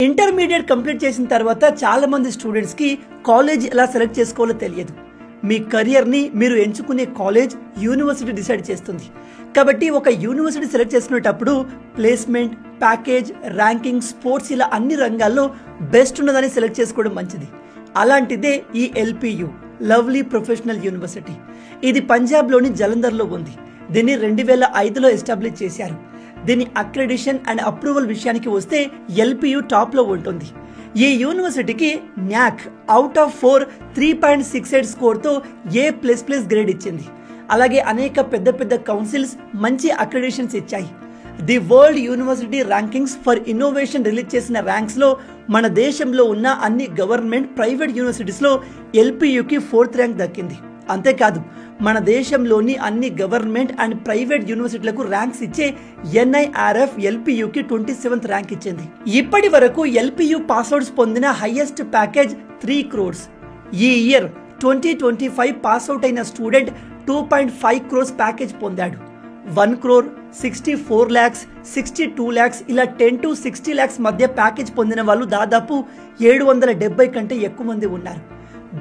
Intermediate complete చేసిన తర్వాత చాలా మంది స్టూడెంట్స్ కి కాలేజ్ ఎలా సెలెక్ట్ చేసుకోవాలో తెలియదు. మీ కెరియర్ ని మీరు ఎంచుకునే కాలేజ్ యూనివర్సిటీ డిసైడ్ చేస్తుంది. కాబట్టి ఒక యూనివర్సిటీ సెలెక్ట్ చేసుకునేటప్పుడు ప్లేస్మెంట్, ప్యాకేజ్, ర్యాంకింగ్, స్పోర్ట్స్ ఇలా అన్ని రంగాల్లో బెస్ట్ ఉన్నదని సెలెక్ట్ చేసుకోవడం మంచిది. అలాంటిదే ఈ ఎల్పియు, లవ్లీ ప్రొఫెషనల్ యూనివర్సిటీ. ఇది పంజాబ్లోని జలంధర్లో ఉంది. దీన్ని 2005లో ఎస్టాబ్లిష్ చేశారు. దీని అక్రెడిషన్ అండ్ అప్రూవల్ విషయానికి వస్తే ఎల్పియు టాప్ లో ఉంటుంది. ఈ యూనివర్సిటీకి న్యాక్ అవుట్ ఆఫ్ 4 3.68 స్కోర్ తో A++ గ్రేడ్ ఇచ్చింది. అలాగే అనేక పెద్ద పెద్ద కౌన్సిల్స్ మంచి అక్రెడిషన్స్ ఇచ్చాయి. The world university rankings for innovation release చేసిన ర్యాంక్స్ లో మన దేశంలో ఉన్న అన్ని గవర్నమెంట్, ప్రైవేట్ యూనివర్సిటీస్ లో ఎల్పియుకి 4th ర్యాంక్ దక్కింది. అంతేకాదు మన దేశంలోని అన్ని గవర్నమెంట్ అండ్ ప్రైవేట్ యూనివర్సిటీలకు ర్యాంక్స్ ఇచ్చే NIRF ఎల్పియుకి 27th ర్యాంక్ ఇచ్చింది. ఇప్పటి వరకు ఎల్పియు పాస్అవుట్స్ పొందిన హైయెస్ట్ ప్యాకేజ్ 3 crores. ఈ ఇయర్ 2025 పాస్అవుట్ అయిన స్టూడెంట్ 2.5 crores ప్యాకేజ్ పొందాడు. 1 crore, 64 lakhs, 62 lakhs ఇలా 10 to 60 lakhs మధ్య ప్యాకేజ్ పొందిన వాళ్ళు దాదాపు 770 కంటే ఎక్కువ మంది ఉన్నారు.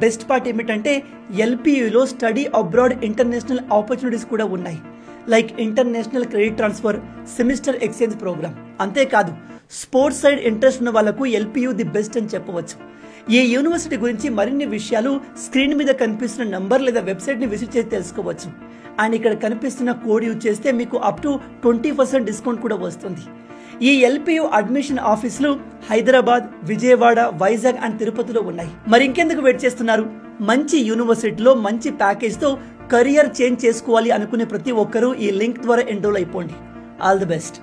బెస్ట్ పార్ట్ ఏమిటంటే ఎల్పియులో స్టడీ అబ్రాడ్ ఇంటర్నేషనల్ ఆపర్చునిటీస్ కూడా ఉన్నాయి. Like international credit transfer, semester exchange programme. అంతేకాదు స్పోర్ట్స్ సైడ్ ఇంట్రెస్ట్ ఉన్న వాళ్ళకు ఎల్పియు ది బెస్ట్ అని చెప్పవచ్చు. ఈ యూనివర్సిటీ గురించి మరిన్ని విషయాలు స్క్రీన్ మీద కనిపిస్తున్న నంబర్ లేదా వెబ్సైట్ ని విజిట్ చేసి తెలుసుకోవచ్చు. అండ్ ఇక్కడ కనిపిస్తున్న కోడ్ యూజ్ చేస్తే మీకు అప్ టు 20% డిస్కౌంట్ కూడా వస్తుంది. ఈ ఎల్పియు అడ్మిషన్ ఆఫీసులు హైదరాబాద్, విజయవాడ, వైజాగ్ అండ్ తిరుపతిలో ఉన్నాయి. మరి ఇంకెందుకు వెయిట్ చేస్తున్నారు? మంచి యూనివర్సిటీలో మంచి ప్యాకేజ్ తో కెరియర్ చేంజ్ చేసుకోవాలి అనుకునే ప్రతి ఒక్కరూ ఈ లింక్ ద్వారా ఎన్రోల్ అయిపోండి. All the best.